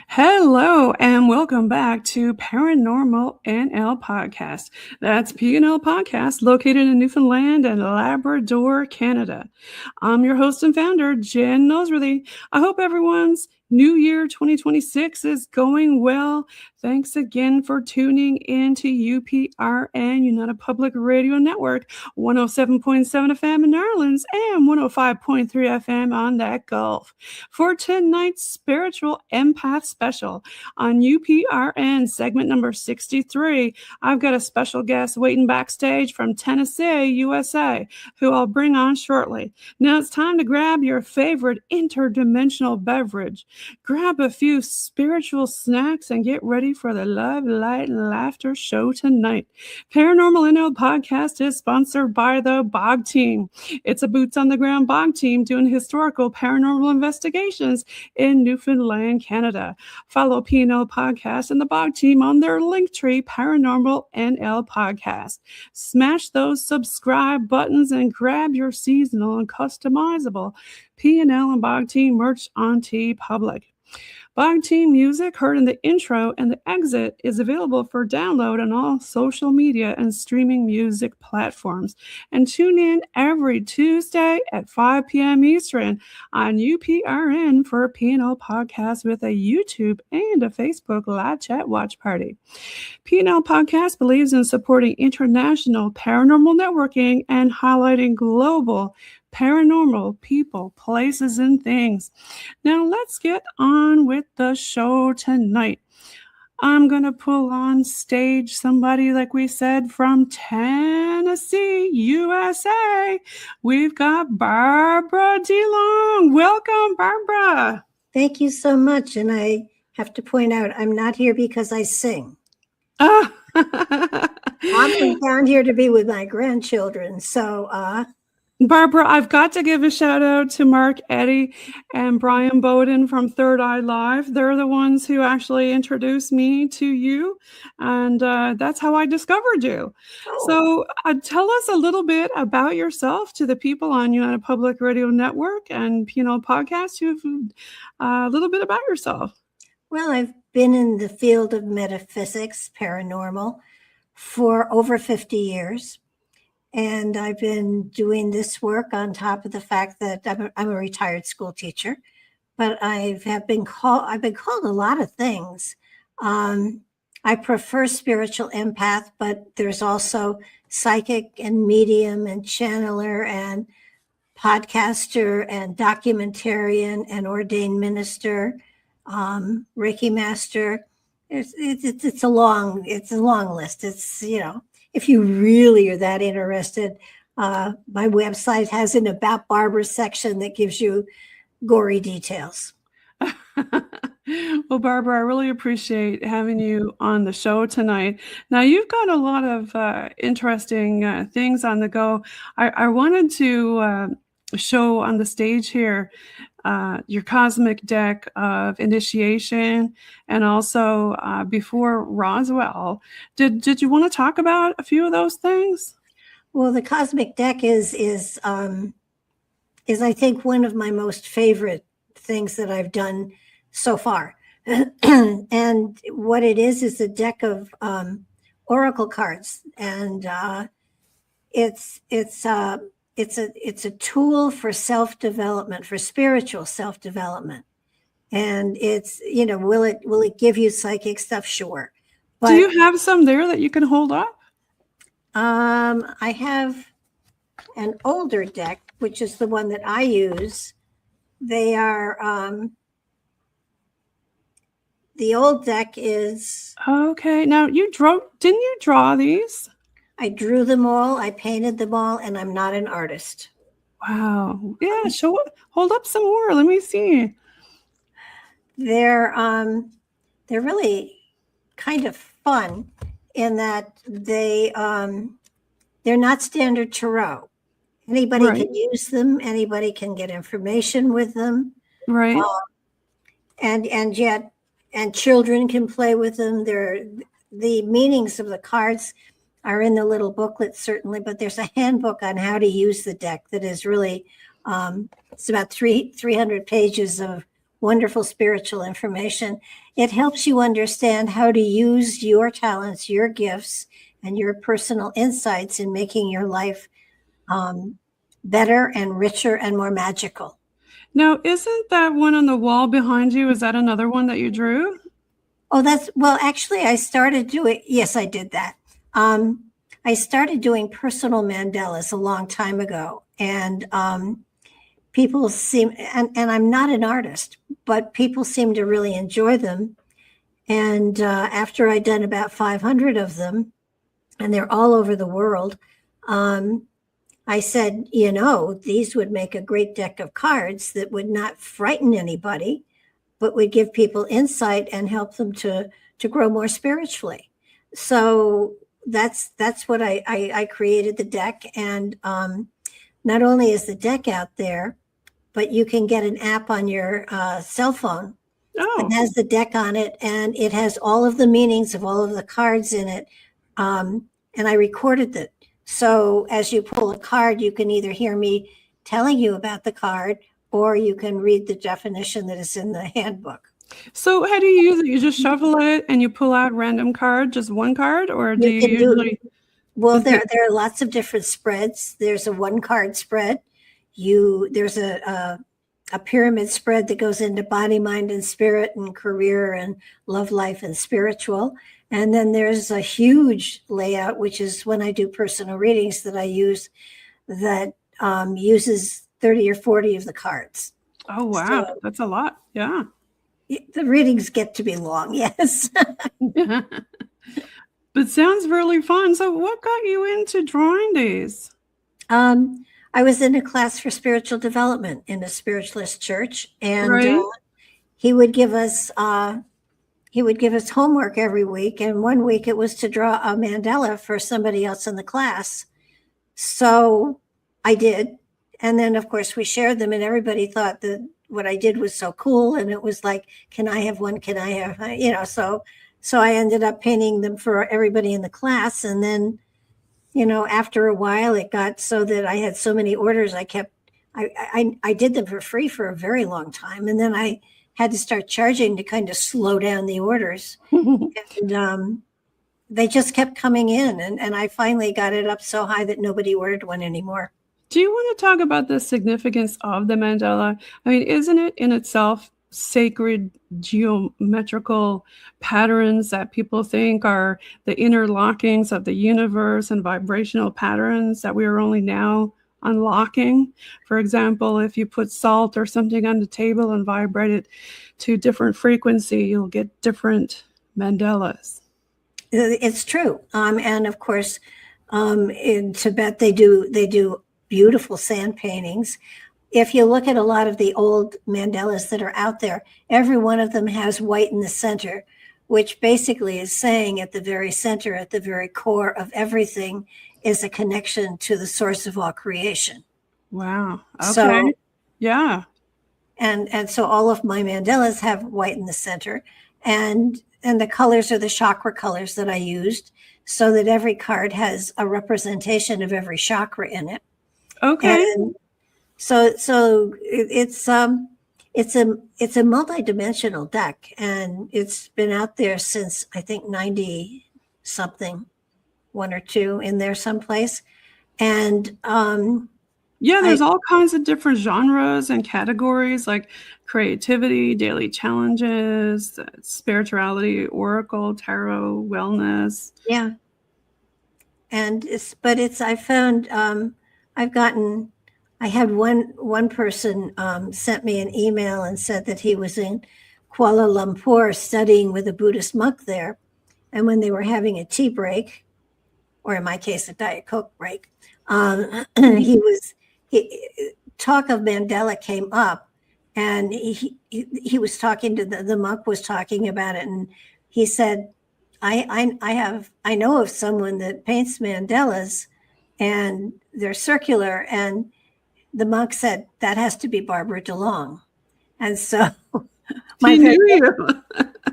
Hello and welcome back to Paranormal NL Podcast. That's PNL Podcast located in Newfoundland and Labrador, Canada. I'm your host and founder, Jen Noseworthy. I hope everyone's New Year 2026 is going well. Thanks again for tuning in to UPRN United Public Radio Network, 107.7 FM in New Orleans and 105.3 FM on that Gulf. For tonight's spiritual empath special on UPRN segment number 63, I've got a special guest waiting backstage from Tennessee, USA, who I'll bring on shortly. Now it's time to grab your favorite interdimensional beverage. Grab a few spiritual snacks and get ready for the love, light, and laughter show tonight. Paranormal NL Podcast is sponsored by the BOG Team. It's a boots-on-the-ground BOG team doing historical paranormal investigations in Newfoundland, Canada. Follow PNL Podcast and the BOG Team on their Linktree Paranormal NL Podcast. Smash those subscribe buttons and grab your seasonal and customizable PNL and BOG Team merch on TeePublic. BOG Team music heard in the intro and the exit is available for download on all social media and streaming music platforms. And tune in every Tuesday at 5 p.m. Eastern on UPRN for a PNL Podcast with a YouTube and a Facebook live chat watch party. PNL Podcast believes in supporting international paranormal networking and highlighting global paranormal people, places, and things. Now let's get on with the show tonight. I'm going to pull on stage somebody, like we said, from Tennessee, USA. We've got Barbara DeLong. Welcome, Barbara. Thank you so much. And I have to point out, I'm not here because I sing. I'm down here to be with my grandchildren. So, Barbara, I've got to give a shout out to Mark, Eddy, and Bryan Bowden from Third Eye Live. They're the ones who actually introduced me to you, and that's how I discovered you. Oh. So tell us a little bit about yourself to the people on United Public Radio Network and PNL Podcast. A little bit about yourself. Well, I've been in the field of metaphysics, paranormal, for over 50 years. And I've been doing this work on top of the fact that I'm a retired school teacher, but I've been called a lot of things. I prefer spiritual empath, but there's also psychic and medium and channeler and podcaster and documentarian and ordained minister, Reiki master. It's a long list. It's, if you really are that interested, my website has an About Barbara section that gives you gory details. Well, Barbara, I really appreciate having you on the show tonight. Now, you've got a lot of interesting things on the go. I wanted to show on the stage here your cosmic deck of initiation, and also before Roswell. Did you want to talk about a few of those things? Well, the cosmic deck is I think one of my most favorite things that I've done so far. And what it is a deck of oracle cards, and it's a tool for self-development, for spiritual self-development. And it's, will it give you psychic stuff? Sure. But, do you have some there that you can hold up? I have an older deck, which is the one that I use. They are, the old deck is. Okay. Now didn't you draw these? I drew them all, I painted them all, and I'm not an artist. Wow. Yeah, hold up some more. Let me see. They're really kind of fun in that they're not standard tarot. Anybody can use them, anybody can get information with them. Right. And children can play with them. They're the meanings of the cards. are in the little booklet, certainly, but there's a handbook on how to use the deck that is really, it's about 300 pages of wonderful spiritual information. It helps you understand how to use your talents, your gifts, and your personal insights in making your life better and richer and more magical. Now, isn't that one on the wall behind you? Is that another one that you drew? Oh, well, actually, I started doing, yes, I did that. I started doing personal mandalas a long time ago, and people seem, and I'm not an artist, but people seem to really enjoy them. And after I'd done about 500 of them, and they're all over the world, I said, these would make a great deck of cards that would not frighten anybody, but would give people insight and help them to grow more spiritually. So that's what I created the deck. And not only is the deck out there, but you can get an app on your cell phone. Oh. It has the deck on it, and it has all of the meanings of all of the cards in it. And I recorded it. So as you pull a card, you can either hear me telling you about the card, or you can read the definition that is in the handbook. So how do you use it? You just shuffle it and you pull out random card, just one card, or do you usually? Well, there are lots of different spreads. There's a 1-card spread. There's a pyramid spread that goes into body, mind, and spirit, and career, and love, life, and spiritual. And then there's a huge layout, which is when I do personal readings that I use, that uses 30 or 40 of the cards. Oh, wow. So, that's a lot. Yeah. The readings get to be long, yes. But sounds really fun. So what got you into drawing these? I was in a class for spiritual development in a spiritualist church, and right. He would give us homework every week, and one week it was to draw a mandala for somebody else in the class. So I did, and then of course we shared them, and everybody thought that what I did was so cool, and it was like, can I have one? Can I have, so I ended up painting them for everybody in the class, and then, after a while it got so that I had so many orders, I did them for free for a very long time, and then I had to start charging to kind of slow down the orders. And they just kept coming in, and I finally got it up so high that nobody ordered one anymore. Do you want to talk about the significance of the mandala? I mean, isn't it in itself sacred geometrical patterns that people think are the interlockings of the universe and vibrational patterns that we are only now unlocking? For example, if you put salt or something on the table and vibrate it to different frequency, you'll get different mandalas. It's true. And of course, in Tibet, they do beautiful sand paintings. If you look at a lot of the old mandalas that are out there, every one of them has white in the center, which basically is saying at the very center, at the very core of everything, is a connection to the source of all creation. Wow. Okay. So, yeah. And so all of my mandalas have white in the center, and the colors are the chakra colors that I used, so that every card has a representation of every chakra in it. Okay. And so it's a multi-dimensional deck, and it's been out there since I think 90 something, 1 or 2 in there someplace. And yeah, there's all kinds of different genres and categories, like creativity, daily challenges, spirituality, oracle, tarot, wellness. Yeah. And I found I had one person sent me an email and said that he was in Kuala Lumpur studying with a Buddhist monk there. And when they were having a tea break, or in my case, a Diet Coke break, talk of mandala came up, and he was talking to the monk was talking about it, and he said, I know of someone that paints mandalas, and they're circular, and the monk said, that has to be Barbara DeLong. And so my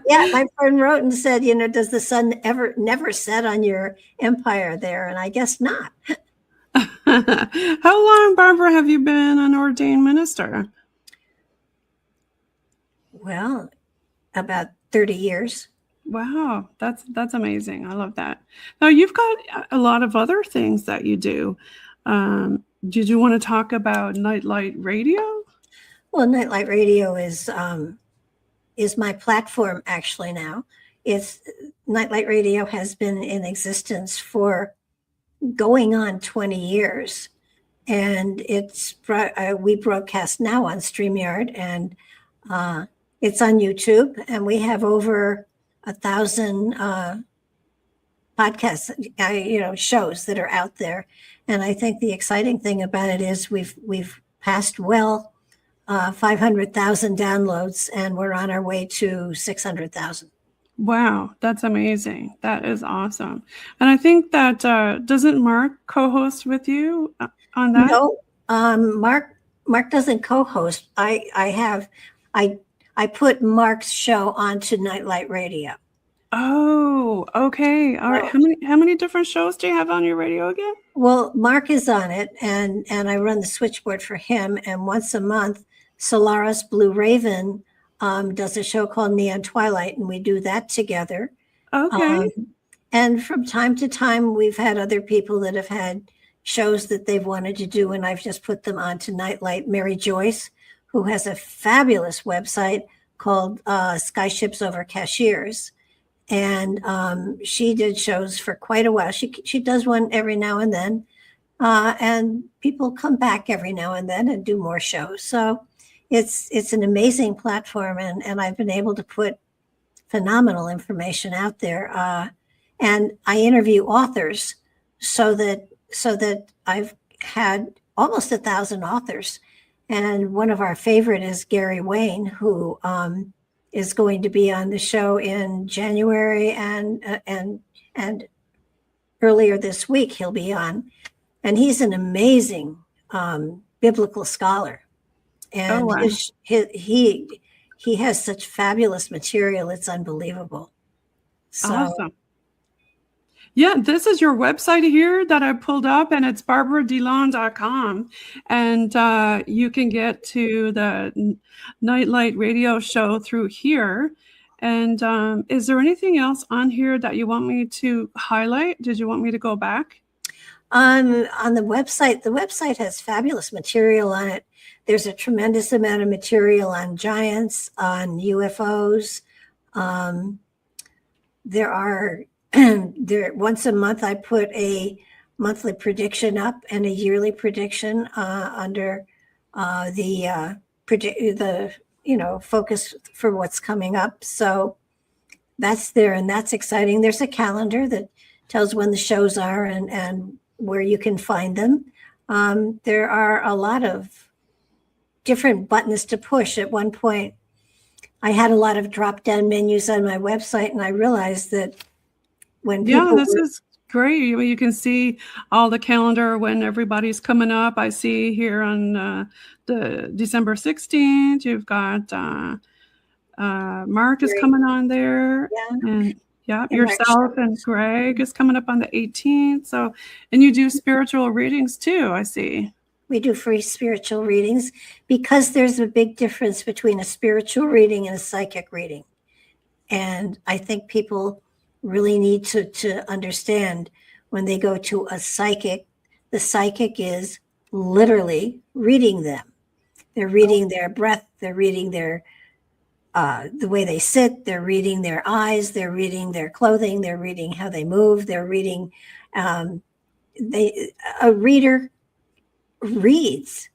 Yeah, my friend wrote and said, does the sun never set on your empire there? And I guess not. How long, Barbara, have you been an ordained minister? Well, about 30 years. Wow, that's amazing. I love that. Now you've got a lot of other things that you do. Did you want to talk about Nightlight Radio? Well, Nightlight Radio is my platform actually now. Nightlight Radio has been in existence for going on 20 years. And we broadcast now on StreamYard, and it's on YouTube, and we have over 1,000 podcasts, shows that are out there. And I think the exciting thing about it is we've passed 500,000 downloads, and we're on our way to 600,000. Wow, that's amazing. That is awesome. And I think that doesn't Mark co-host with you on that? No, Mark doesn't co-host. I put Mark's show onto Nightlight Radio. Oh, okay. All right. How many different shows do you have on your radio again? Well, Mark is on it, and I run the switchboard for him. And once a month, Solaris Blue Raven does a show called Neon Twilight, and we do that together. Okay. And from time to time, we've had other people that have had shows that they've wanted to do, and I've just put them onto Nightlight. Mary Joyce, who has a fabulous website called Skyships Over Cashiers. And she did shows for quite a while. She does one every now and then. And people come back every now and then and do more shows. So it's an amazing platform, and I've been able to put phenomenal information out there. And I interview authors so that I've had almost 1,000 authors. And one of our favorite is Gary Wayne, who is going to be on the show in January, and earlier this week he'll be on. And he's an amazing biblical scholar. And wow. he has such fabulous material. It's unbelievable. So, awesome. Yeah, this is your website here that I pulled up, and it's barbaradelong.com. And you can get to the Nightlight Radio show through here. And is there anything else on here that you want me to highlight? Did you want me to go back? On the website has fabulous material on it. There's a tremendous amount of material on giants, on UFOs. Once a month I put a monthly prediction up and a yearly prediction under the focus for what's coming up. So that's there, and that's exciting. There's a calendar that tells when the shows are and where you can find them. There are a lot of different buttons to push. At one point, I had a lot of drop-down menus on my website, and I realized that when people is great. You can see all the calendar when everybody's coming up. I see here on the December 16th, you've got Mark is coming on there. Yeah. And yourself and Greg is coming up on the 18th. So, and you do spiritual readings too, I see. We do free spiritual readings because there's a big difference between a spiritual reading and a psychic reading. And I think people really need to understand when they go to a psychic, the psychic is literally reading them. They're reading their breath. They're reading their the way they sit. They're reading their eyes. They're reading their clothing. They're reading how they move. They're reading. A reader reads,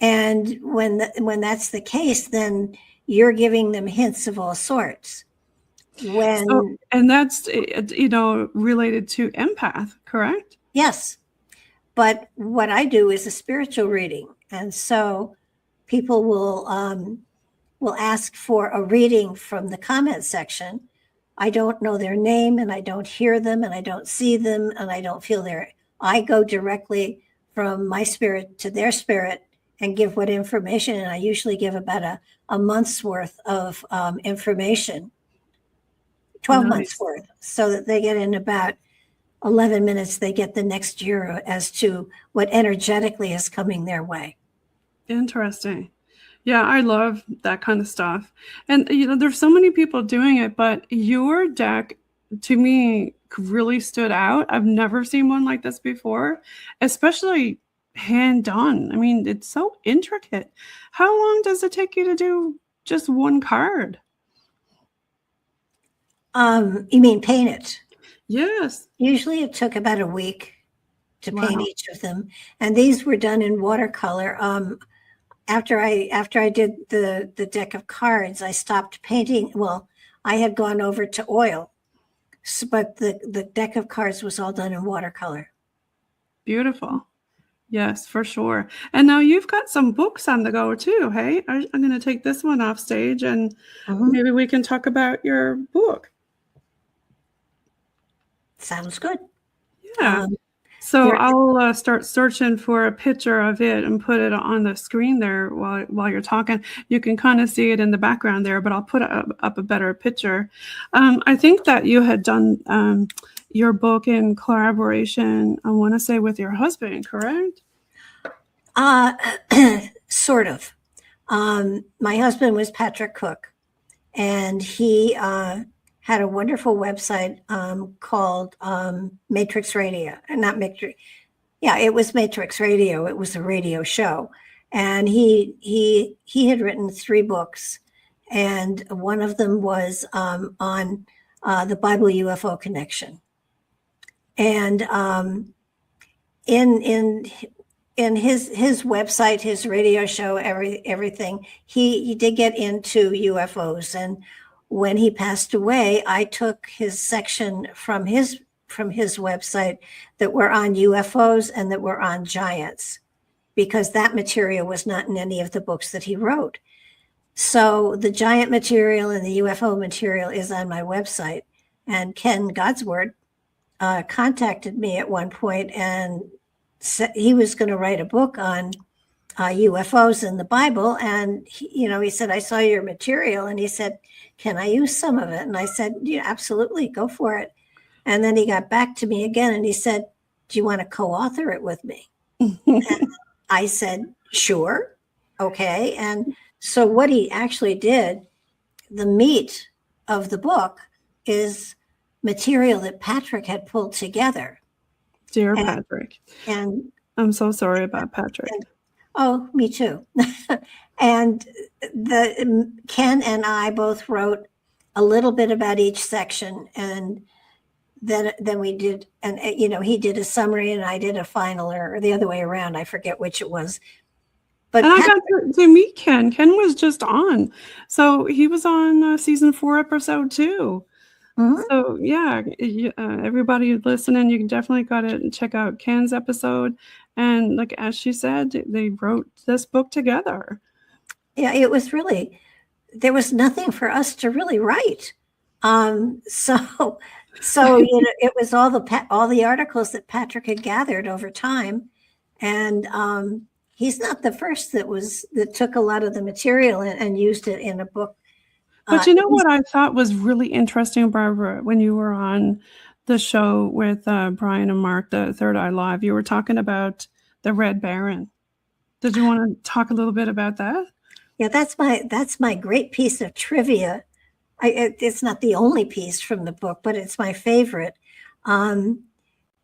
and when that's the case, then you're giving them hints of all sorts. And that's related to empath, correct? Yes, but what I do is a spiritual reading, and so people will ask for a reading from the comment section. I don't know their name, and I don't hear them, and I don't see them, and I don't feel I go directly from my spirit to their spirit and give what information. And I usually give about a month's worth of information 12 Nice. months worth, so that they get in about 11 minutes, they get the next year as to what energetically is coming their way. Interesting. Yeah, I love that kind of stuff. And there's so many people doing it, but your deck to me really stood out. I've never seen one like this before, especially hand done. I mean, it's so intricate. How long does it take you to do just one card? You mean paint it? Yes. Usually it took about a week to paint each of them. And these were done in watercolor. After I did the deck of cards, I stopped painting. Well, I had gone over to oil, but the deck of cards was all done in watercolor. Beautiful. Yes, for sure. And now you've got some books on the go too, hey? I'm going to take this one off stage and maybe we can talk about your book. Sounds good. Yeah. So I'll start searching for a picture of it and put it on the screen there while you're talking. You can kind of see it in the background there, but I'll put up a better picture. I think that you had done your book in collaboration, I want to say, with your husband, correct? Sort of. My husband was Patrick Cook, and he had a wonderful website called Matrix Radio. Not Matrix. Yeah, it was Matrix Radio. It was a radio show. And he had written 3 books. And one of them was on the Bible UFO connection. And in his website, his radio show, everything, he did get into UFOs. And when he passed away, I took his section from his website that were on UFOs and that were on giants, because that material was not in any of the books that he wrote. So the giant material and the UFO material is on my website. And Ken Goudsward contacted me at one point and said he was going to write a book on UFOs in the Bible. And he said, I saw your material, and he said, can I use some of it? And I said, yeah, absolutely, go for it. And then he got back to me again and he said, do you want to co-author it with me? And I said, sure. Okay. And so what he actually did, the meat of the book is material that Patrick had pulled together. Dear Patrick. And I'm so sorry about Patrick. Oh, me too. And Ken and I both wrote a little bit about each section, and then we did, and he did a summary and I did a final, or the other way around. I forget which it was. But and I got to meet Ken. Ken was just on, so he was on season 4, episode 2. So yeah, everybody listening, you definitely got to check out Ken's episode. And like as she said, they wrote this book together. Yeah, it was really, there was nothing for us to really write. So it was all the articles that Patrick had gathered over time, and he's not the first that took a lot of the material and used it in a book. But you know what I thought was really interesting, Barbara, when you were on the show with Bryan and Mark, the Third Eye Live, you were talking about the Red Baron. Did you want to talk a little bit about that? Yeah, that's my great piece of trivia. It's not the only piece from the book, but it's my favorite. The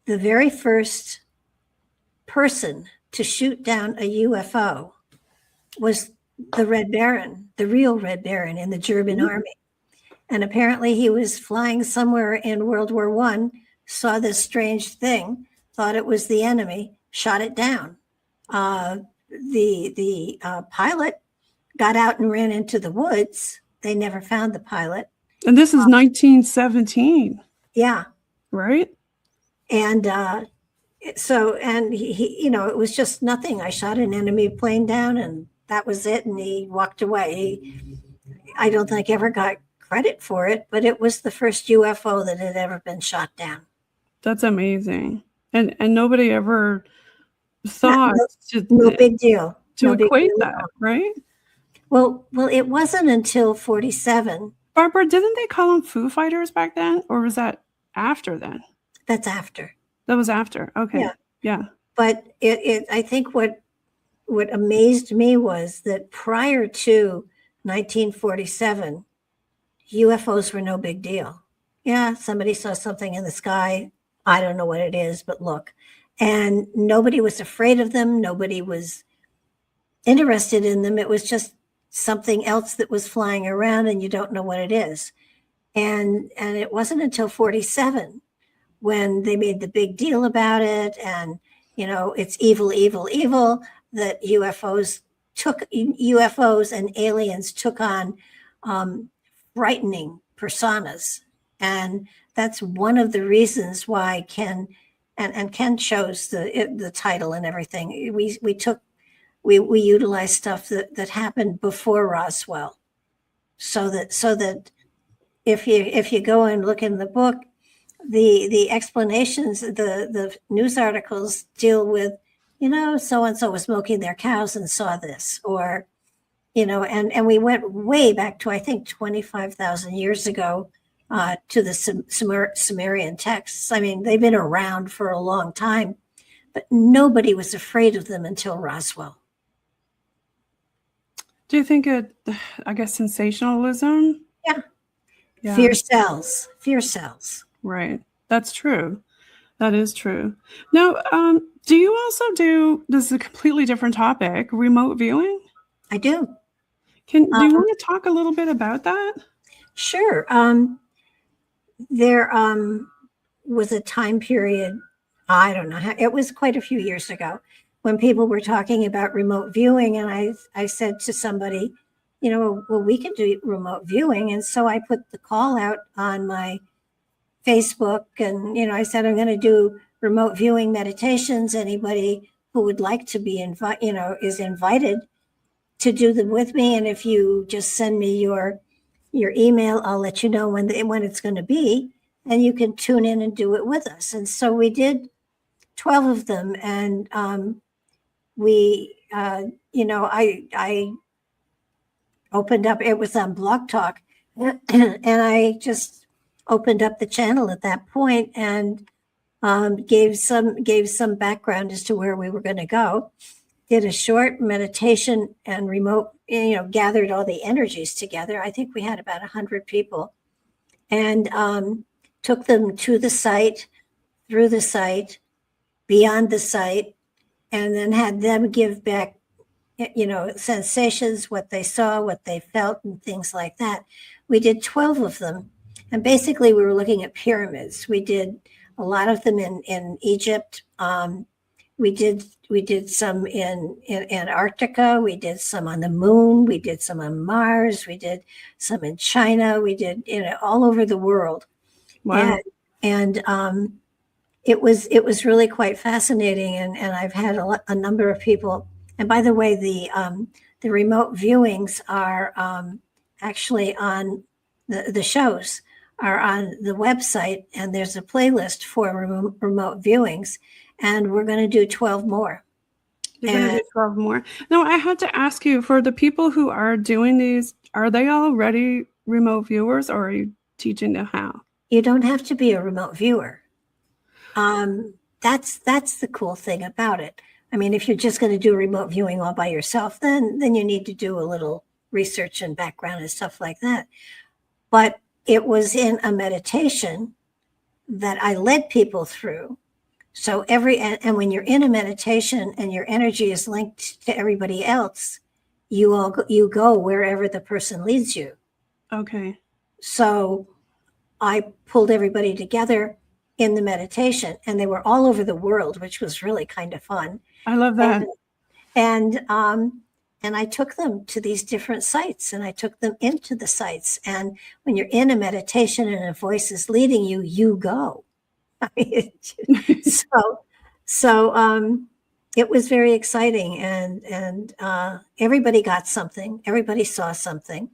very first person to shoot down a UFO was the Red Baron, the real Red Baron in the German army. And apparently he was flying somewhere in World War I, saw this strange thing, thought it was the enemy, shot it down. The pilot got out and ran into the woods. They never found the pilot. And this is 1917. Yeah. Right? And he it was just nothing. I shot an enemy plane down and that was it. And he walked away. I don't think ever got credit for it, but it was the first UFO that had ever been shot down. That's amazing. And nobody ever thought no big deal to equate that, right? Well, it wasn't until 1947 Barbara, didn't they call them Foo Fighters back then? Or was that after then? That's after. That was after. Okay. Yeah. But I think what amazed me was that prior to 1947, UFOs were no big deal. Yeah, somebody saw something in the sky. I don't know what it is, but look. And nobody was afraid of them. Nobody was interested in them. It was just something else that was flying around and you don't know what it is. And it wasn't until 47 when they made the big deal about it. And, it's evil, evil, evil, that UFOs and aliens took on frightening personas. And that's one of the reasons why Ken chose the title and everything. We utilized stuff that happened before Roswell, so that if you go and look in the book, the explanations, the news articles deal with, so and so was milking their cows and saw this, or and we went way back to, I think, 25,000 years ago, to the Sumerian texts. I mean, they've been around for a long time, but nobody was afraid of them until Roswell. Do you think sensationalism? Yeah. Fear sells. Right. That's true. That is true. Now, do you also this is a completely different topic, remote viewing? I do. Do you want to talk a little bit about that? Sure. There was a time period, I don't know, it was quite a few years ago, when people were talking about remote viewing. And I said to somebody, well, we can do remote viewing. And so I put the call out on my Facebook, and, I said, I'm going to do remote viewing meditations. Anybody who would like to be is invited to do them with me. And if you just send me your email, I'll let you know when it's going to be, and you can tune in and do it with us. And so we did 12 of them. And I opened up, it was on Blog Talk, and I just opened up the channel at that point and gave some background as to where we were going to go. Did a short meditation and remote, gathered all the energies together. I think we had about 100 people, and took them to the site, through the site, beyond the site, and then had them give back, sensations, what they saw, what they felt, and things like that. We did 12 of them. And basically we were looking at pyramids. We did a lot of them in Egypt. We did some in Antarctica. We did some on the moon. We did some on Mars. We did some in China. We did all over the world. Wow. And it was really quite fascinating. And I've had a number of people. And by the way, the remote viewings are actually on the shows are on the website, and there's a playlist for remote viewings, and we're going to do 12 more. You're going to do 12 more. Now, I had to ask you, for the people who are doing these, are they already remote viewers, or are you teaching them how? You don't have to be a remote viewer. That's the cool thing about it. I mean, if you're just going to do remote viewing all by yourself, then you need to do a little research and background and stuff like that. But it was in a meditation that I led people through. So and when you're in a meditation and your energy is linked to everybody else, you go wherever the person leads you. Okay. So I pulled everybody together in the meditation, and they were all over the world, which was really kind of fun. I love that. And I took them to these different sites, and I took them into the sites. And when you're in a meditation and a voice is leading you, you go. I mean, so it was very exciting, and everybody got something. Everybody saw something.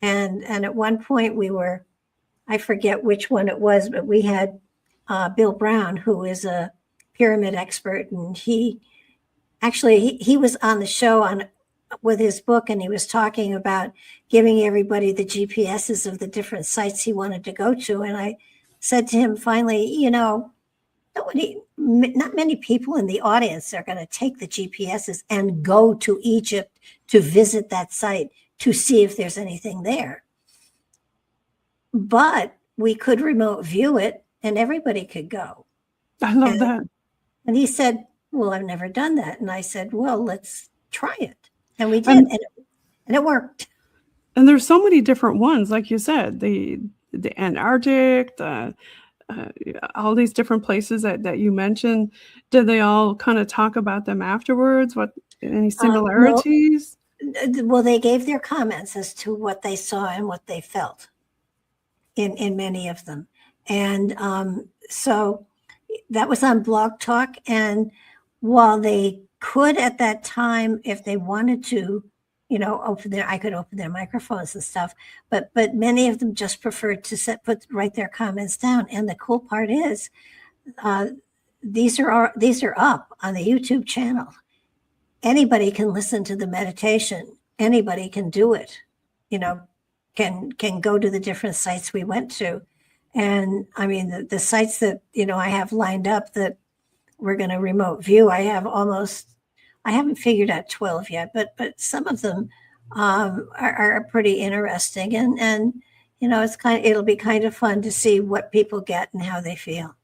And at one point I forget which one it was, but we had Bill Brown, who is a pyramid expert, and he was on the show on with his book, and he was talking about giving everybody the GPSs of the different sites he wanted to go to. And I said to him finally, not many people in the audience are going to take the GPSs and go to Egypt to visit that site to see if there's anything there. But we could remote view it and everybody could go. I love that. And he said, well, I've never done that. And I said, well, let's try it. And we did. And it worked. And there's so many different ones, like you said, the Antarctic, all these different places that you mentioned. Did they all kind of talk about them afterwards? Any similarities? Well, they gave their comments as to what they saw and what they felt in many of them. And so that was on Blog Talk. And while they could at that time, if they wanted to, I could open their microphones and stuff, but many of them just preferred to write their comments down. And the cool part is, these are up on the YouTube channel. Anybody can listen to the meditation. Anybody can do it. Can go to the different sites we went to. And I mean, the sites that, I have lined up that we're going to remote view, I haven't figured out 12 yet, but some of them are pretty interesting. And it'll be kind of fun to see what people get and how they feel.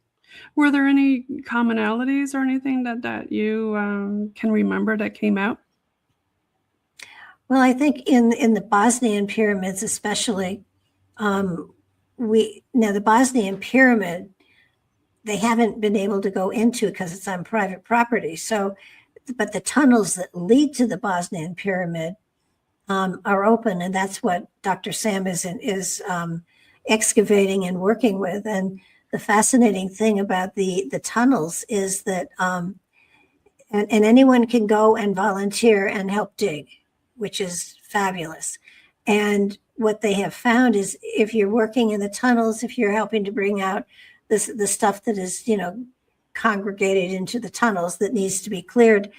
Were there any commonalities or anything that you can remember that came out? Well, I think in the Bosnian pyramids, especially, the Bosnian pyramid, they haven't been able to go into because it's on private property. So, but the tunnels that lead to the Bosnian pyramid are open, and that's what Dr. Sam is excavating and working with. And the fascinating thing about the tunnels is that, and anyone can go and volunteer and help dig, which is fabulous. And what they have found is if you're working in the tunnels, if you're helping to bring out the stuff that is, congregated into the tunnels that needs to be cleared,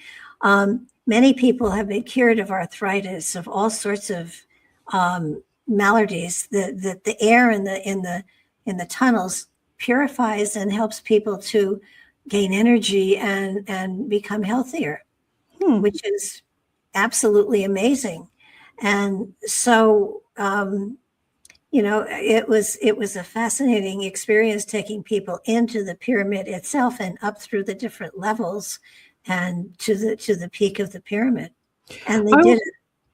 many people have been cured of arthritis, of all sorts of maladies. The air in the tunnels purifies and helps people to gain energy and become healthier, which is absolutely amazing. And so, it was a fascinating experience taking people into the pyramid itself and up through the different levels and to the peak of the pyramid. And they did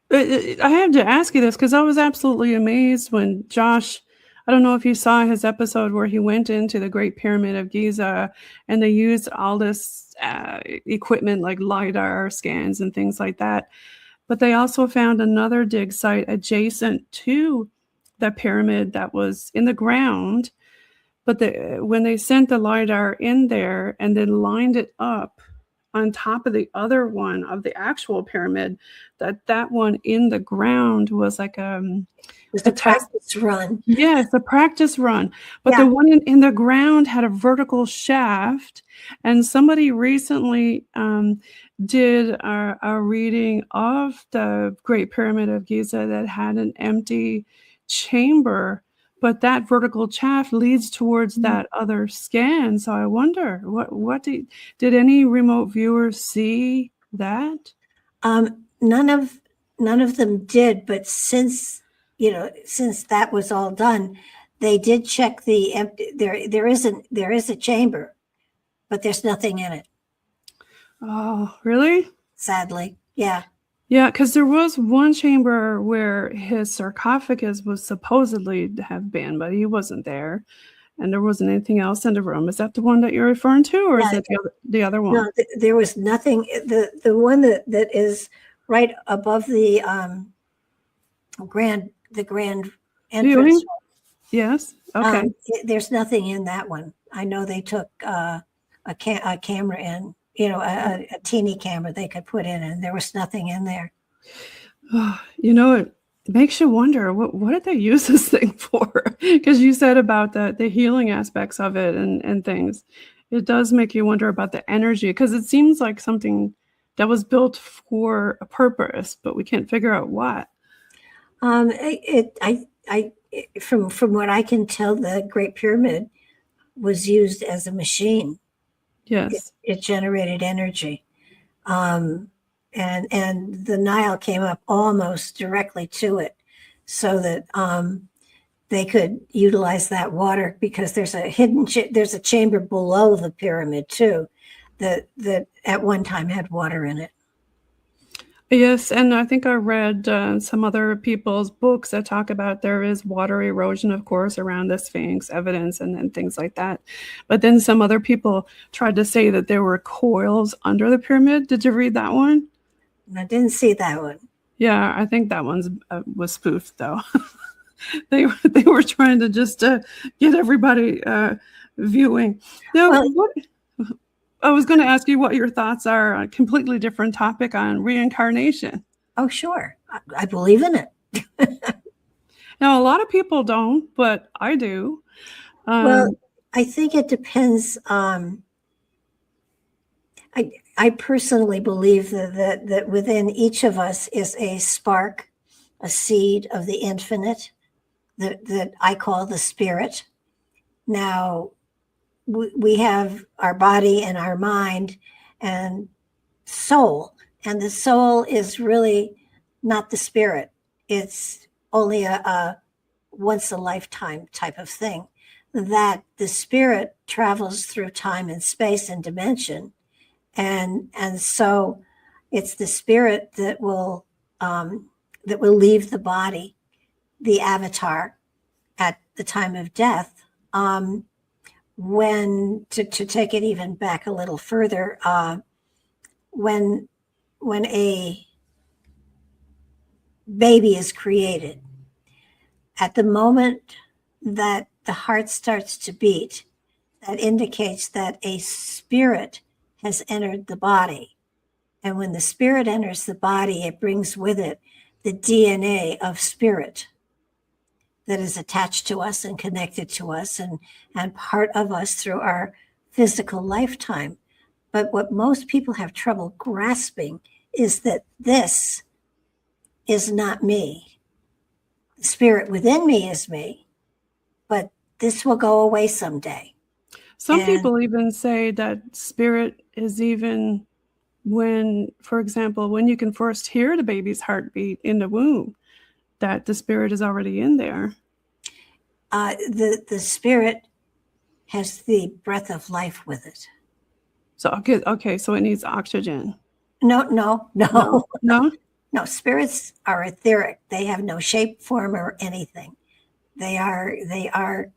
it. I have to ask you this because I was absolutely amazed when Josh, I don't know if you saw his episode where he went into the Great Pyramid of Giza and they used all this equipment like LiDAR scans and things like that. But they also found another dig site adjacent to the pyramid that was in the ground. But when they sent the LiDAR in there and then lined it up on top of the other one of the actual pyramid, that one in the ground was like a practice run. Yes, a practice run. But the one in the ground had a vertical shaft. And somebody recently did a reading of the Great Pyramid of Giza that had an empty chamber, but that vertical shaft leads towards that other scan. So I wonder, what did any remote viewers see that? None of them did, but since that was all done, they did check the empty. There is a chamber, but there's nothing in it. Oh, really? Sadly, yeah. Yeah, because there was one chamber where his sarcophagus was supposedly to have been, but he wasn't there. And there wasn't anything else in the room. Is that the one that you're referring to, or is it the other one? No, there was nothing. The one that is right above the grand entrance. Yes. Okay. There's nothing in that one. I know they took a camera in. A teeny camera they could put in, and there was nothing in there. It makes you wonder, what did they use this thing for? Because you said about the healing aspects of it and things. It does make you wonder about the energy, because it seems like something that was built for a purpose, but we can't figure out what. From what I can tell, the Great Pyramid was used as a machine. Yes. It generated energy. And the Nile came up almost directly to it, so that they could utilize that water, because there's a there's a chamber below the pyramid too, that at one time had water in it. Yes, and I think I read some other people's books that talk about there is water erosion, of course, around the Sphinx evidence and things like that. But then some other people tried to say that there were coils under the pyramid. Did you read that one? I didn't see that one. Yeah, I think that one's was spoofed, though. they were trying to just get everybody viewing. Now, Well, I was going to ask you what your thoughts are on a completely different topic on reincarnation. oh, sure. I believe in it. Now, a lot of people don't, but I do. Well, I think it depends. I personally believe that within each of us is a spark, a seed of the infinite that I call the spirit. Now, we have our body and our mind and soul, and the soul is really not the spirit. It's only a once a lifetime type of thing. That the spirit travels through time and space and dimension, and so it's the spirit that will leave the body, the avatar, at the time of death. When to take it even back a little further, when a baby is created, at the moment that the heart starts to beat, that indicates that a spirit has entered the body. And when the spirit enters the body, it brings with it the DNA of spirit that is attached to us and connected to us and part of us through our physical lifetime. But what most people have trouble grasping is that this is not me. The spirit within me is me, but this will go away someday. Some people even say that spirit is even when, for example, when you can first hear the baby's heartbeat in the womb, that the spirit is already in there. The spirit has the breath of life with it. So okay, so it needs oxygen. No. No? Spirits are etheric. They have no shape, form, or anything. They are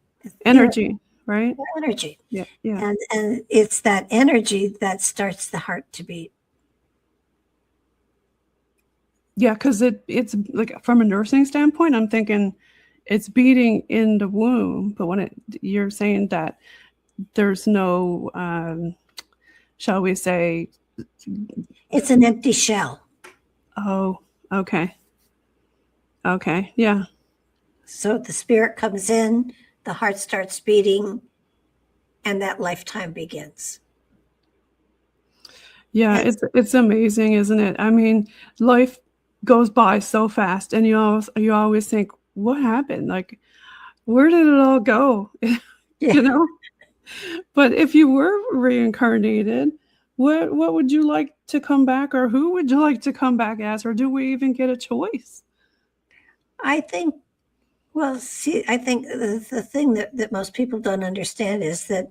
Energy, right? Energy. Yeah. And it's that energy that starts the heart to beat. Yeah, because it's like from a nursing standpoint, I'm thinking it's beating in the womb, but when you're saying that there's no, shall we say, it's an empty shell. Oh, okay, yeah. So the spirit comes in, the heart starts beating, and that lifetime begins. Yeah, it's amazing, isn't it? I mean, life goes by so fast, and you always think, what happened? Like, where did it all go? Yeah. You know? But if you were reincarnated, what would you like to come back, or who would you like to come back as, or do we even get a choice? I think the thing that most people don't understand is that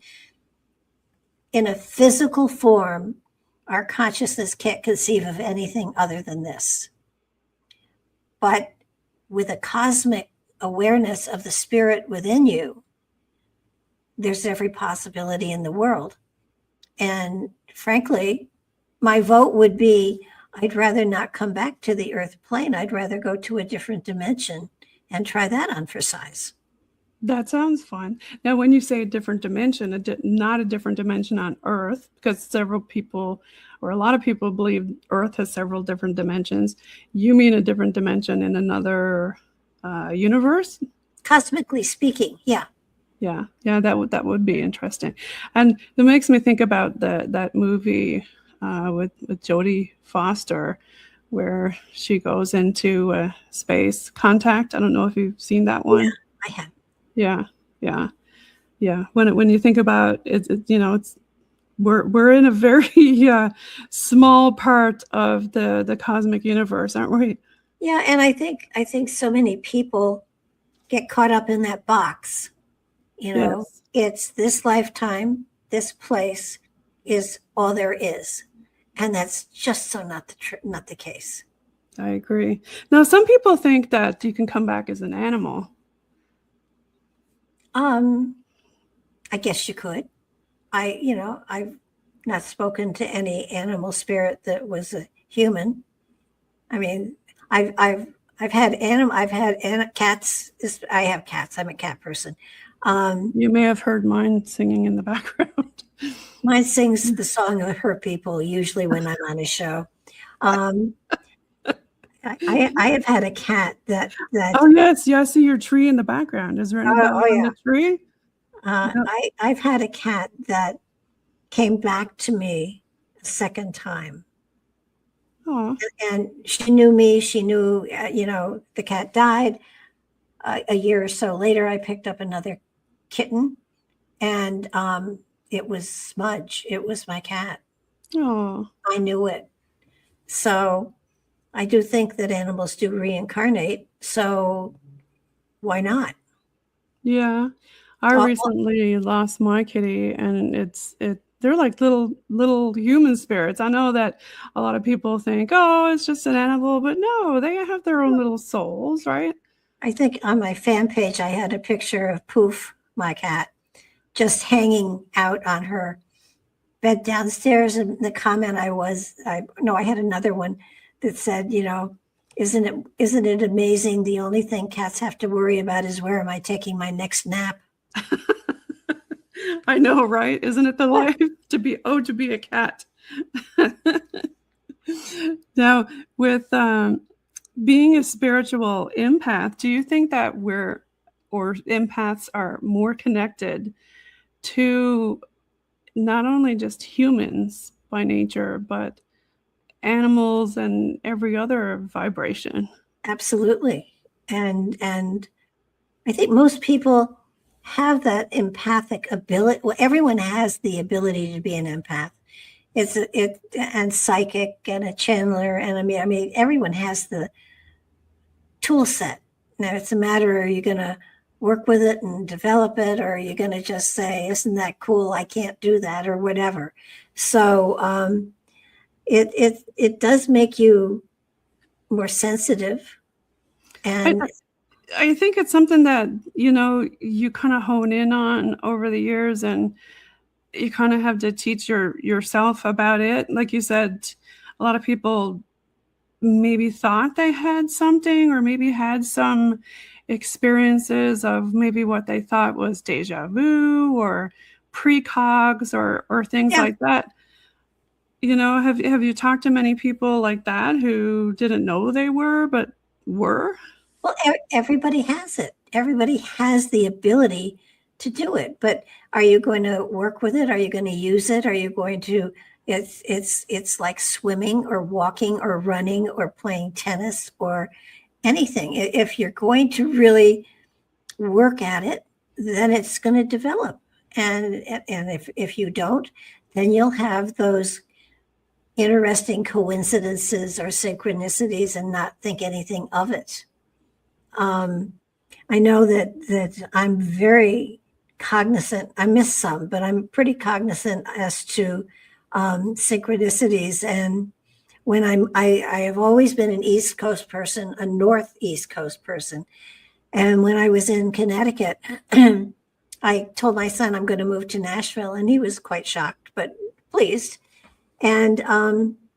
in a physical form, our consciousness can't conceive of anything other than this. But with a cosmic awareness of the spirit within you, there's every possibility in the world. And frankly, my vote would be, I'd rather not come back to the earth plane. I'd rather go to a different dimension and try that on for size. That sounds fun. Now, when you say a different dimension, not a different dimension on Earth, because several people or a lot of people believe Earth has several different dimensions. You mean a different dimension in another universe? Cosmically speaking, yeah. Yeah, that would be interesting. And it makes me think about that movie, with Jodie Foster, where she goes into space. Contact. I don't know if you've seen that one. Yeah, I have. Yeah. When you think about it, it's we're in a very small part of the cosmic universe, aren't we? Yeah, and I think so many people get caught up in that box. Yes. It's this lifetime, this place is all there is, and that's just so not the case. I agree. Now, some people think that you can come back as an animal. I guess you could. I've not spoken to any animal spirit that was a human. I mean, I've had cats. I have cats. I'm a cat person. You may have heard mine singing in the background. Mine sings the song of her people usually when I'm on a show. I have had a cat that. Oh yes, yeah. I see your tree in the background. Is there anybody on the tree? I've had a cat that came back to me a second time. Oh. And she knew me. She knew, the cat died. A year or so later, I picked up another kitten, and it was Smudge. It was my cat. Oh. I knew it. So I do think that animals do reincarnate. So why not? Yeah. I recently lost my kitty, and they're like little human spirits. I know that a lot of people think, oh, it's just an animal, but no, they have their own little souls, right? I think on my fan page, I had a picture of Poof, my cat, just hanging out on her bed downstairs. And the comment I had another one that said, isn't it amazing? The only thing cats have to worry about is where am I taking my next nap? I know, right? Isn't it the life to be a cat? Now, with being a spiritual empath, do you think that empaths are more connected to not only just humans by nature, but animals and every other vibration? Absolutely. And I think most people have that empathic ability. Well, everyone has the ability to be an empath. And psychic and a channeler. And I mean, everyone has the tool set. Now it's a matter, are you going to work with it and develop it, or are you going to just say, isn't that cool? I can't do that, or whatever. So it does make you more sensitive. And I think it's something that, you kind of hone in on over the years, and you kind of have to teach yourself about it. Like you said, a lot of people maybe thought they had something, or maybe had some experiences of maybe what they thought was deja vu or precogs or things like that. Have you talked to many people like that who didn't know they were, but were? Well, everybody has it. Everybody has the ability to do it. But are you going to work with it? Are you going to use it? Are you going to? It's like swimming or walking or running or playing tennis or anything. If you're going to really work at it, then it's going to develop. And if you don't, then you'll have those interesting coincidences or synchronicities and not think anything of it. I know that I'm very cognizant. I miss some, but I'm pretty cognizant as to synchronicities. And when I have always been an East Coast person, a Northeast Coast person. And when I was in Connecticut, I told my son I'm going to move to Nashville, and he was quite shocked, but pleased. And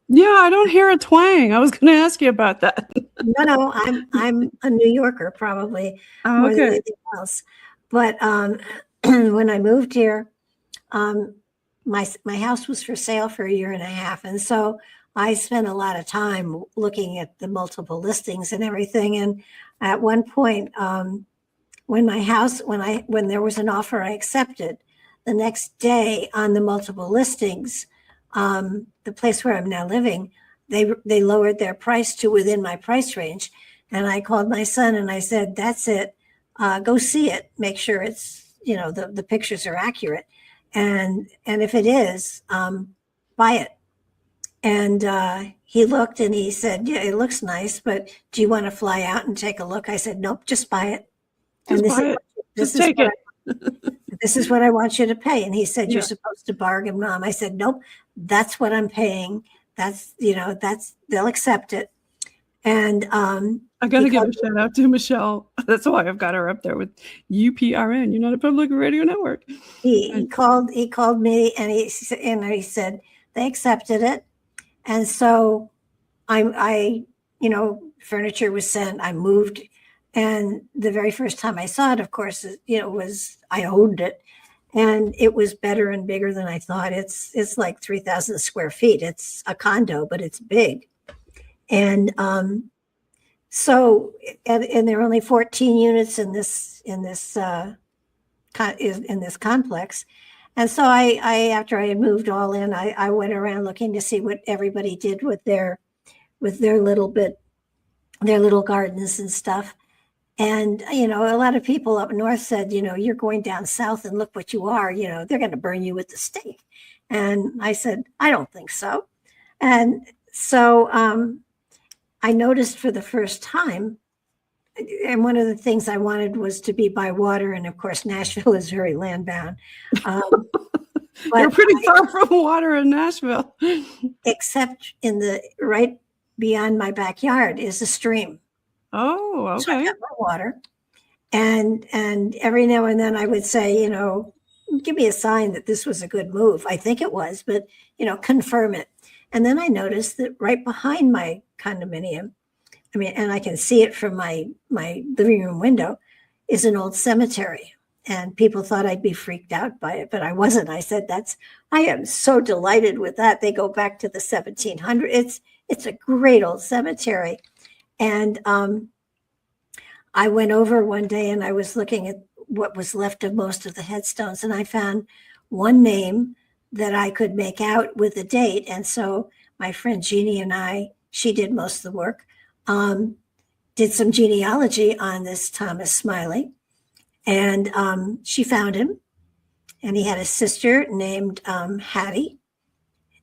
yeah, I don't hear a twang. I was going to ask you about that. No, I'm a New Yorker, probably more than anything else. But when I moved here, my house was for sale for a year and a half, and so I spent a lot of time looking at the multiple listings and everything. And at one point, when there was an offer I accepted, the next day on the multiple listings, the place where I'm now living, they lowered their price to within my price range. And I called my son and I said, that's it. Go see it. Make sure it's, the pictures are accurate. And if it is, buy it. And he looked and he said, yeah, it looks nice, but do you want to fly out and take a look? I said, nope, just buy it. Just buy it. Just take it. This is what I want you to pay. And he said, Yeah. you're supposed to bargain, Mom. I said, nope, that's what I'm paying. That's, they'll accept it. And I got to give a shout out to Michelle. That's why I've got her up there with UPRN, United Public Radio Network. He called me and he said they accepted it. And so I furniture was sent, I moved. And the very first time I saw it, of course, was I owned it, and it was better and bigger than I thought. It's like 3,000 square feet. It's a condo, but it's big. And so there are only 14 units in this complex. And so I after I had moved all in, I went around looking to see what everybody did with their little gardens and stuff. And, a lot of people up north said, you're going down south and look what you are, they're going to burn you with the stake. And I said, I don't think so. And so I noticed for the first time, and one of the things I wanted was to be by water. And of course, Nashville is very land bound. You're pretty far from water in Nashville. Except right beyond my backyard is a stream. Oh, okay. So I got my water. And every now and then I would say, give me a sign that this was a good move. I think it was, but, confirm it. And then I noticed that right behind my condominium, and I can see it from my living room window, is an old cemetery. And people thought I'd be freaked out by it, but I wasn't. I said, I am so delighted with that. They go back to the 1700s. It's a great old cemetery. And I went over one day and I was looking at what was left of most of the headstones, and I found one name that I could make out with a date. And so my friend Jeannie and she did most of the work, did some genealogy on this Thomas Smiley. And she found him, and he had a sister named Hattie.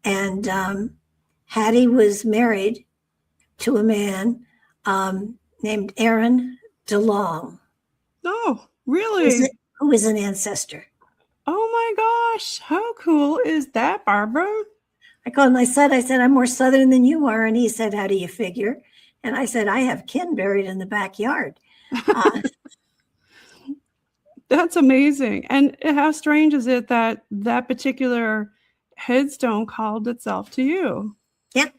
And Hattie was married to a man named Aaron DeLong. Oh, really? Who is an ancestor. Oh my gosh. How cool is that, Barbara? I called my son. I said, I'm more Southern than you are. And he said, how do you figure? And I said, I have kin buried in the backyard. That's amazing. And how strange is it that that particular headstone called itself to you? Yeah.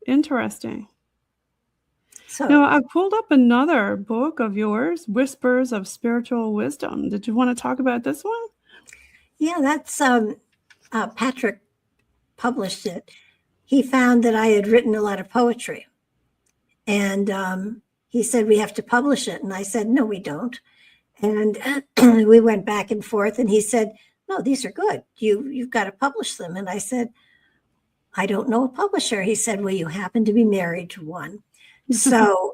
Interesting. So now, I pulled up another book of yours, Whispers of Spiritual Wisdom. Did you want to talk about this one? Yeah, that's Patrick published it. He found that I had written a lot of poetry. And he said, we have to publish it. And I said, no, we don't. And we went back and forth. And he said, no, these are good. You've got to publish them. And I said, I don't know a publisher. He said, well, you happen to be married to one. So,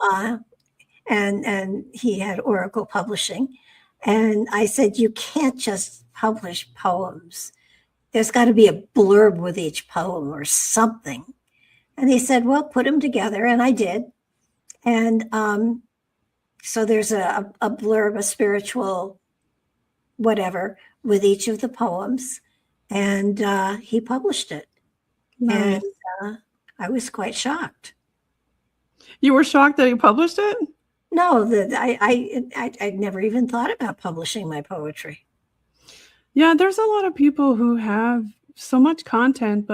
and he had Oracle Publishing. And I said, you can't just publish poems. There's got to be a blurb with each poem or something. And he said, well, put them together. And I did. And so there's a blurb, a spiritual whatever, with each of the poems. And he published it. Nice. And I was quite shocked. You were shocked that he published it? No, I'd never even thought about publishing my poetry. Yeah, there's a lot of people who have so much content,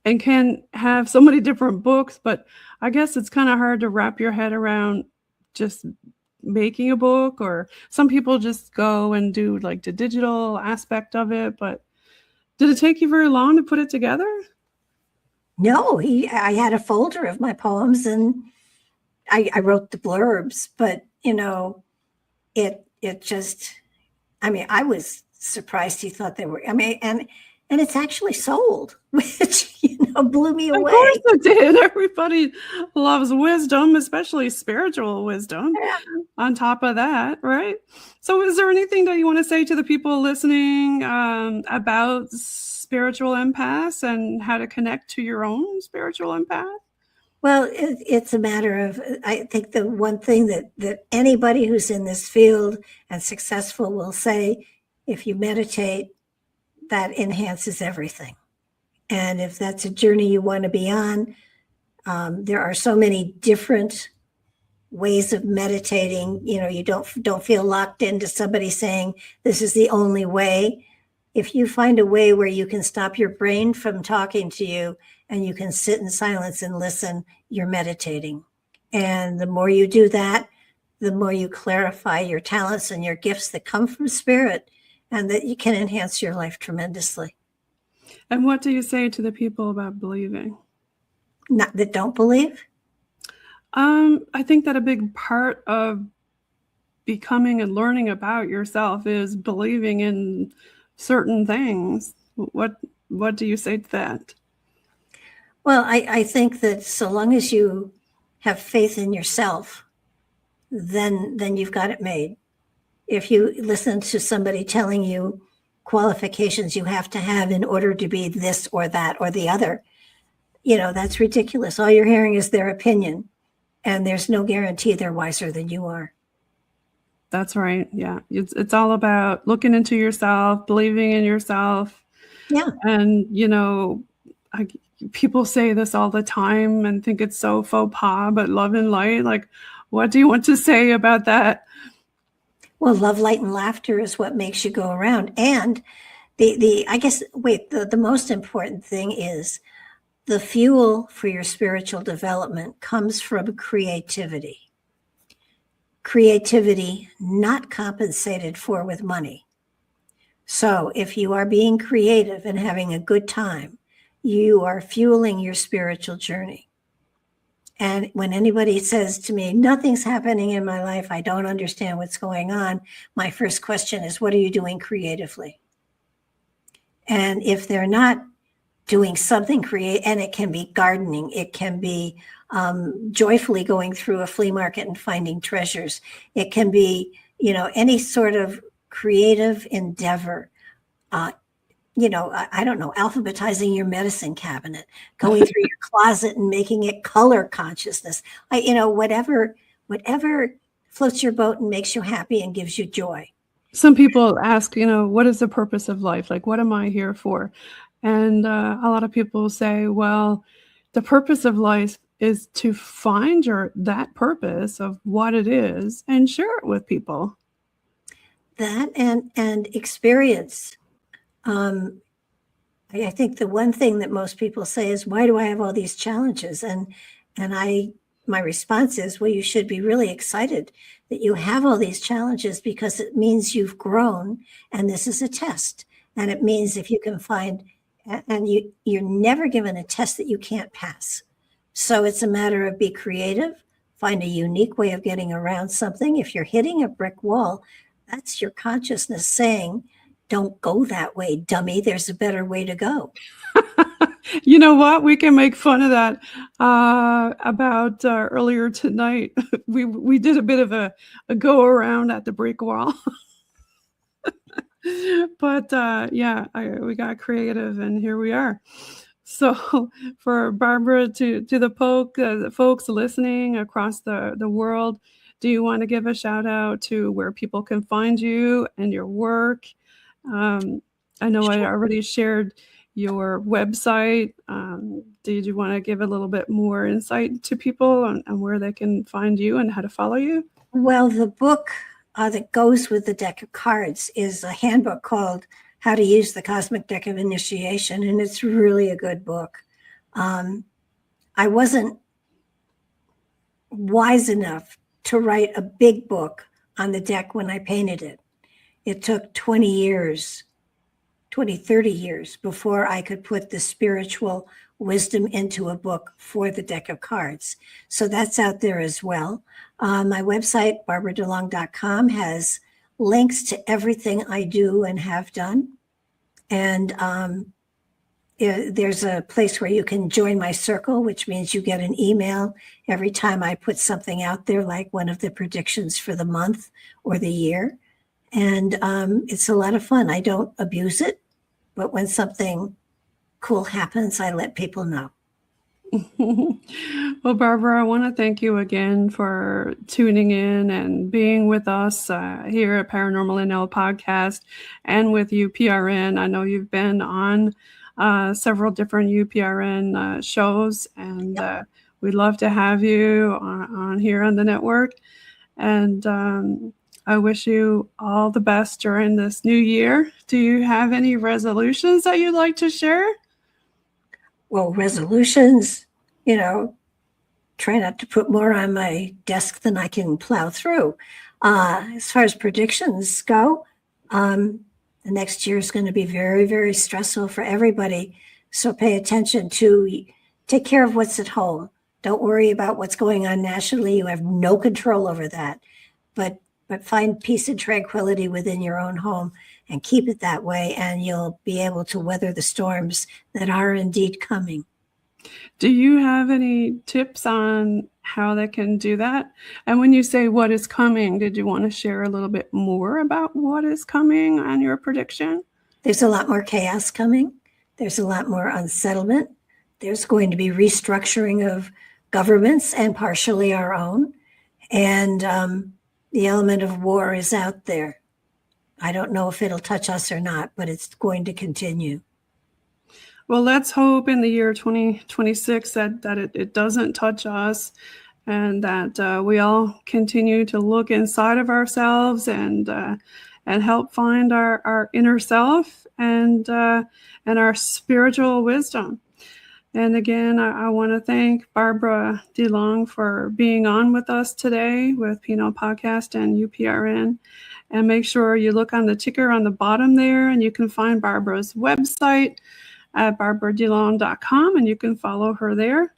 and can have so many different books, but I guess it's kind of hard to wrap your head around just making a book, or some people just go and do like the digital aspect of it. But did it take you very long to put it together? No, I had a folder of my poems and I wrote the blurbs, but it just, I was surprised he thought they were, and and it's actually sold, which, blew me away. Of course it did. Everybody loves wisdom, especially spiritual wisdom. Yeah. On top of that, right? So is there anything that you want to say to the people listening about spiritual empaths and how to connect to your own spiritual empath? Well, it's a matter of, I think the one thing that anybody who's in this field and successful will say, if you meditate, that enhances everything. And if that's a journey you want to be on, there are so many different ways of meditating. You don't feel locked into somebody saying this is the only way. If you find a way where you can stop your brain from talking to you and you can sit in silence and listen, you're meditating. And the more you do that, the more you clarify your talents and your gifts that come from spirit, and that you can enhance your life tremendously. And what do you say to the people about believing? Not that don't believe? I think that a big part of becoming and learning about yourself is believing in certain things. What do you say to that? Well, I think that so long as you have faith in yourself, then you've got it made. If you listen to somebody telling you qualifications you have to have in order to be this or that or the other, that's ridiculous. All you're hearing is their opinion, and there's no guarantee they're wiser than you are. That's right. Yeah. It's all about looking into yourself, believing in yourself. Yeah. And, people say this all the time and think it's so faux pas, but love and light, like, what do you want to say about that? Well, love, light, and laughter is what makes you go around. And the most important thing is the fuel for your spiritual development comes from creativity. Creativity not compensated for with money. So if you are being creative and having a good time, you are fueling your spiritual journey. And when anybody says to me, nothing's happening in my life, I don't understand what's going on, my first question is, what are you doing creatively? And if they're not doing something creative, and it can be gardening, it can be joyfully going through a flea market and finding treasures, it can be, any sort of creative endeavor. I don't know, alphabetizing your medicine cabinet, going through your closet and making it color consciousness. Whatever floats your boat and makes you happy and gives you joy. Some people ask, what is the purpose of life? Like, what am I here for? And a lot of people say, well, the purpose of life is to find that purpose of what it is and share it with people. That and experience. I think the one thing that most people say is, why do I have all these challenges? And my response is, well, you should be really excited that you have all these challenges, because it means you've grown, and this is a test. And it means if you can find, and you're never given a test that you can't pass. So it's a matter of be creative, find a unique way of getting around something. If you're hitting a brick wall, that's your consciousness saying, don't go that way, dummy. There's a better way to go. You know what? We can make fun of that. About earlier tonight, we did a bit of a go around at the brick wall. But we got creative, and here we are. So for Barbara, to the folks listening across the world, do you want to give a shout out to where people can find you and your work? I know I already shared your website. Did you want to give a little bit more insight to people on where they can find you and how to follow you? Well, the book that goes with the deck of cards is a handbook called How to Use the Cosmic Deck of Initiation, and it's really a good book. I wasn't wise enough to write a big book on the deck when I painted it. It took 30 years before I could put the spiritual wisdom into a book for the deck of cards. So that's out there as well. My website, BarbaraDeLong.com, has links to everything I do and have done. And there's a place where you can join my circle, which means you get an email every time I put something out there, like one of the predictions for the month or the year. And it's a lot of fun. I don't abuse it, but when something cool happens, I let people know. Well, Barbara, I want to thank you again for tuning in and being with us here at Paranormal NL Podcast and with UPRN. I know you've been on several different UPRN shows, and we'd love to have you on here on the network. And I wish you all the best during this new year. Do you have any resolutions that you'd like to share? Well, resolutions, try not to put more on my desk than I can plow through. As far as predictions go, the next year is going to be very, very stressful for everybody. So pay attention to take care of what's at home. Don't worry about what's going on nationally. You have no control over that. But find peace and tranquility within your own home and keep it that way, and you'll be able to weather the storms that are indeed coming. Do you have any tips on how they can do that? And when you say what is coming, did you want to share a little bit more about what is coming on your prediction? There's a lot more chaos coming. There's a lot more unsettlement. There's going to be restructuring of governments and partially our own. And the element of war is out there. I don't know if it'll touch us or not, but it's going to continue. Well, let's hope in the year 2026 that it doesn't touch us, and that we all continue to look inside of ourselves and help find our inner self and our spiritual wisdom. And again, I want to thank Barbara DeLong for being on with us today with PNL Podcast and UPRN. And make sure you look on the ticker on the bottom there, and you can find Barbara's website at barbaradelong.com, and you can follow her there.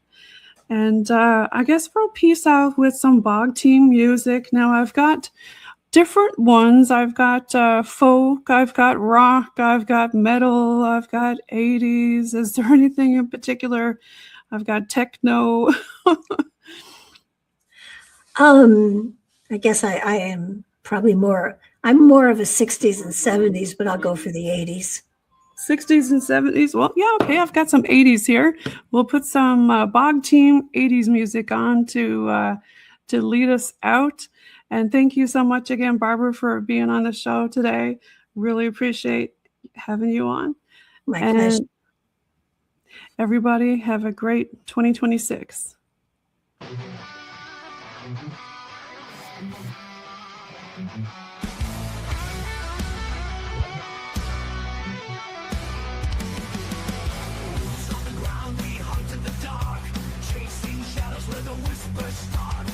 And I guess we'll peace out with some BOG Team music. Now, I've got different ones. I've got folk, I've got rock, I've got metal, I've got 80s. Is there anything in particular? I've got techno. I guess I am probably I'm more of a 60s and 70s, but I'll go for the 80s. 60s and 70s. Well, yeah, okay. I've got some 80s here. We'll put some BOG Team 80s music on to lead us out. And thank you so much again, Barbara, for being on the show today. Really appreciate having you on. My pleasure. Everybody have a great 2026. Where the whispers start.